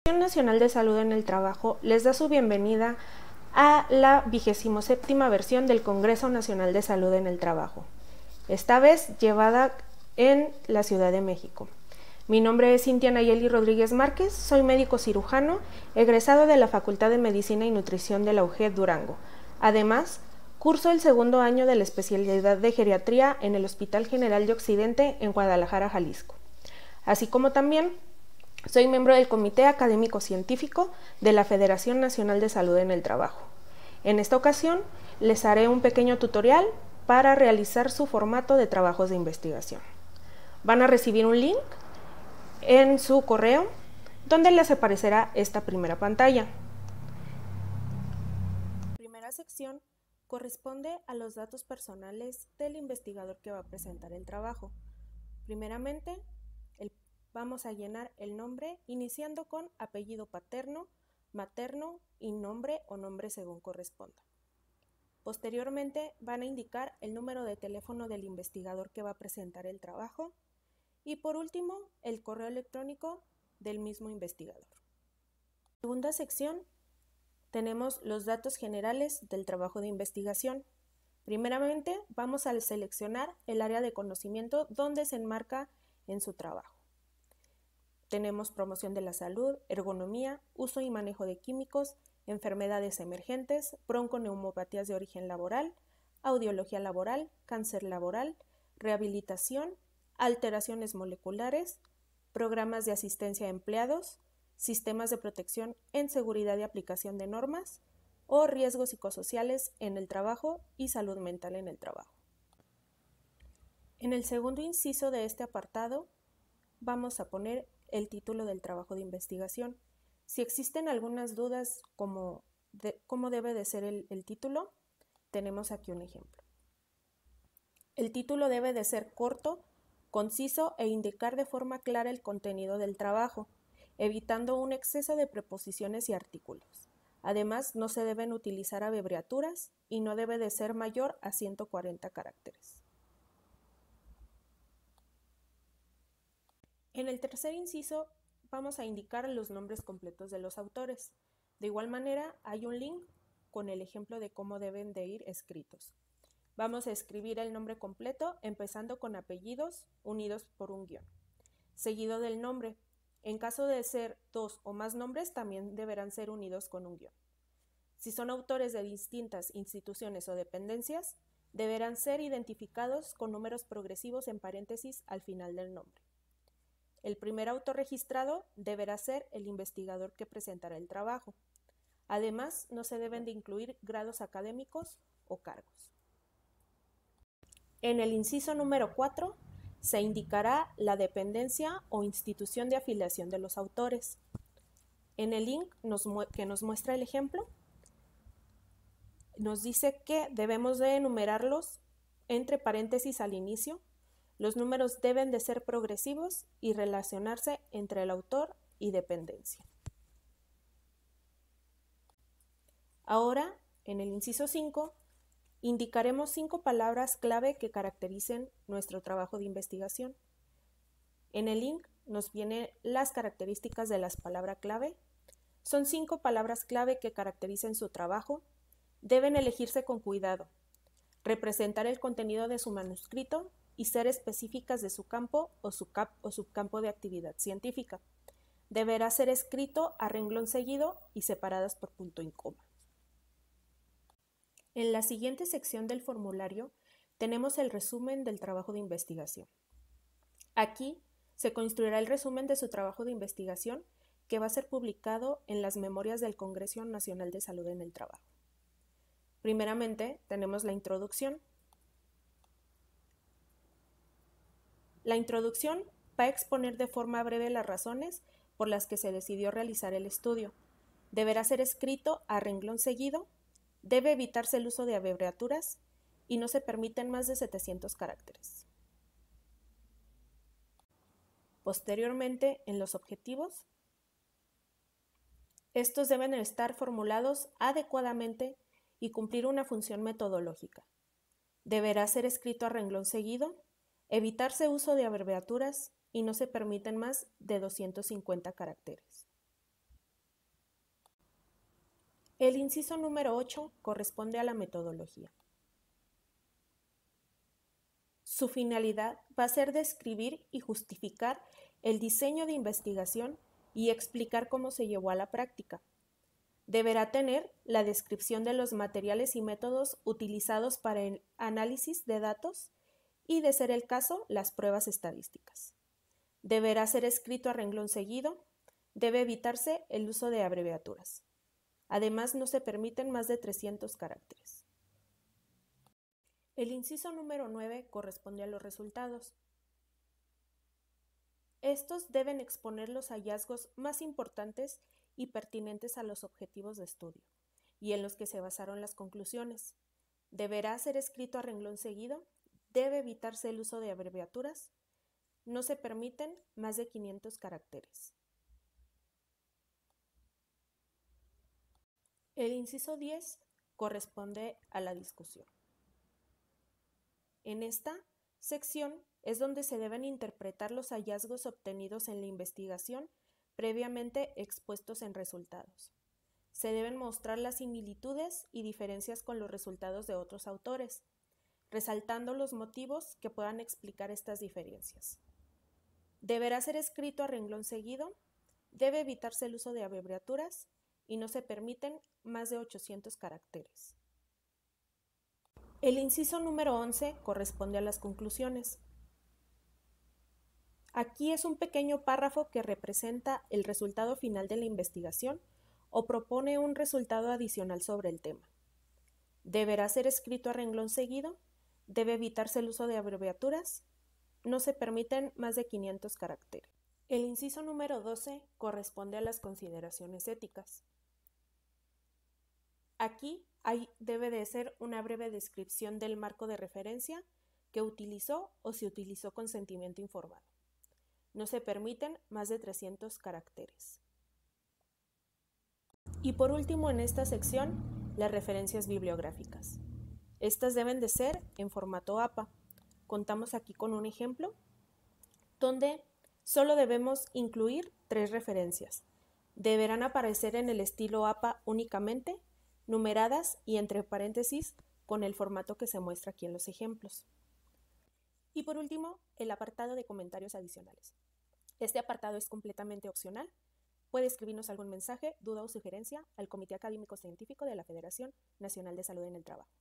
La Organización Nacional de Salud en el Trabajo les da su bienvenida a la 27ª versión del Congreso Nacional de Salud en el Trabajo, esta vez llevada en la Ciudad de México. Mi nombre es Cintia Nayeli Rodríguez Márquez, soy médico cirujano, egresado de la Facultad de Medicina y Nutrición de la UGED Durango. Además, curso el segundo año de la especialidad de geriatría en el Hospital General de Occidente en Guadalajara, Jalisco. Así como también soy miembro del Comité Académico Científico de la Federación Nacional de Salud en el Trabajo. En esta ocasión les haré un pequeño tutorial para realizar su formato de trabajos de investigación. Van a recibir un link en su correo donde les aparecerá esta primera pantalla. La primera sección corresponde a los datos personales del investigador que va a presentar el trabajo. Primeramente, vamos a llenar el nombre iniciando con apellido paterno, materno y nombre o nombre según corresponda. Posteriormente van a indicar el número de teléfono del investigador que va a presentar el trabajo y por último el correo electrónico del mismo investigador. En la segunda sección tenemos los datos generales del trabajo de investigación. Primeramente vamos a seleccionar el área de conocimiento donde se enmarca en su trabajo. Tenemos promoción de la salud, ergonomía, uso y manejo de químicos, enfermedades emergentes, bronconeumopatías de origen laboral, audiología laboral, cáncer laboral, rehabilitación, alteraciones moleculares, programas de asistencia a empleados, sistemas de protección en seguridad y aplicación de normas o riesgos psicosociales en el trabajo y salud mental en el trabajo. En el segundo inciso de este apartado vamos a poner el título del trabajo de investigación. Si existen algunas dudas como cómo debe de ser el título, tenemos aquí un ejemplo. El título debe de ser corto, conciso e indicar de forma clara el contenido del trabajo, evitando un exceso de preposiciones y artículos. Además, no se deben utilizar abreviaturas y no debe de ser mayor a 140 caracteres. En el tercer inciso vamos a indicar los nombres completos de los autores. De igual manera, hay un link con el ejemplo de cómo deben de ir escritos. Vamos a escribir el nombre completo empezando con apellidos unidos por un guión, seguido del nombre. En caso de ser dos o más nombres, también deberán ser unidos con un guión. Si son autores de distintas instituciones o dependencias, deberán ser identificados con números progresivos en paréntesis al final del nombre. El primer autor registrado deberá ser el investigador que presentará el trabajo. Además, no se deben de incluir grados académicos o cargos. En el inciso número 4 se indicará la dependencia o institución de afiliación de los autores. En el link que nos muestra el ejemplo, nos dice que debemos de enumerarlos entre paréntesis al inicio. Los números deben de ser progresivos y relacionarse entre el autor y dependencia. Ahora, en el inciso 5, indicaremos 5 palabras clave que caractericen nuestro trabajo de investigación. En el link nos vienen las características de las palabras clave. Son 5 palabras clave que caracterizan su trabajo. Deben elegirse con cuidado, representar el contenido de su manuscrito y ser específicas de su campo o subcampo de actividad científica. Deberá ser escrito a renglón seguido y separadas por punto y coma. En la siguiente sección del formulario tenemos el resumen del trabajo de investigación. Aquí se construirá el resumen de su trabajo de investigación que va a ser publicado en las memorias del Congreso Nacional de Salud en el Trabajo. Primeramente tenemos la introducción. La introducción va a exponer de forma breve las razones por las que se decidió realizar el estudio. Deberá ser escrito a renglón seguido, debe evitarse el uso de abreviaturas y no se permiten más de 700 caracteres. Posteriormente, en los objetivos, estos deben estar formulados adecuadamente y cumplir una función metodológica. Deberá ser escrito a renglón seguido, evitarse uso de abreviaturas y no se permiten más de 250 caracteres. El inciso número 8 corresponde a la metodología. Su finalidad va a ser describir y justificar el diseño de investigación y explicar cómo se llevó a la práctica. Deberá tener la descripción de los materiales y métodos utilizados para el análisis de datos y, de ser el caso, las pruebas estadísticas. Deberá ser escrito a renglón seguido. Debe evitarse el uso de abreviaturas. Además, no se permiten más de 300 caracteres. El inciso número 9 corresponde a los resultados. Estos deben exponer los hallazgos más importantes y pertinentes a los objetivos de estudio, y en los que se basaron las conclusiones. Deberá ser escrito a renglón seguido. Debe evitarse el uso de abreviaturas. No se permiten más de 500 caracteres. El inciso 10 corresponde a la discusión. En esta sección es donde se deben interpretar los hallazgos obtenidos en la investigación previamente expuestos en resultados. Se deben mostrar las similitudes y diferencias con los resultados de otros autores, resaltando los motivos que puedan explicar estas diferencias. Deberá ser escrito a renglón seguido. Debe evitarse el uso de abreviaturas y no se permiten más de 800 caracteres. El inciso número 11 corresponde a las conclusiones. Aquí es un pequeño párrafo que representa el resultado final de la investigación o propone un resultado adicional sobre el tema. Deberá ser escrito a renglón seguido. Debe evitarse el uso de abreviaturas. No se permiten más de 500 caracteres. El inciso número 12 corresponde a las consideraciones éticas. Aquí debe de ser una breve descripción del marco de referencia que utilizó o si utilizó consentimiento informado. No se permiten más de 300 caracteres. Y por último, en esta sección, las referencias bibliográficas. Estas deben de ser en formato APA. Contamos aquí con un ejemplo donde solo debemos incluir 3 referencias. Deberán aparecer en el estilo APA únicamente, numeradas y entre paréntesis con el formato que se muestra aquí en los ejemplos. Y por último, el apartado de comentarios adicionales. Este apartado es completamente opcional. Puede escribirnos algún mensaje, duda o sugerencia al Comité Académico Científico de la Federación Nacional de Salud en el Trabajo.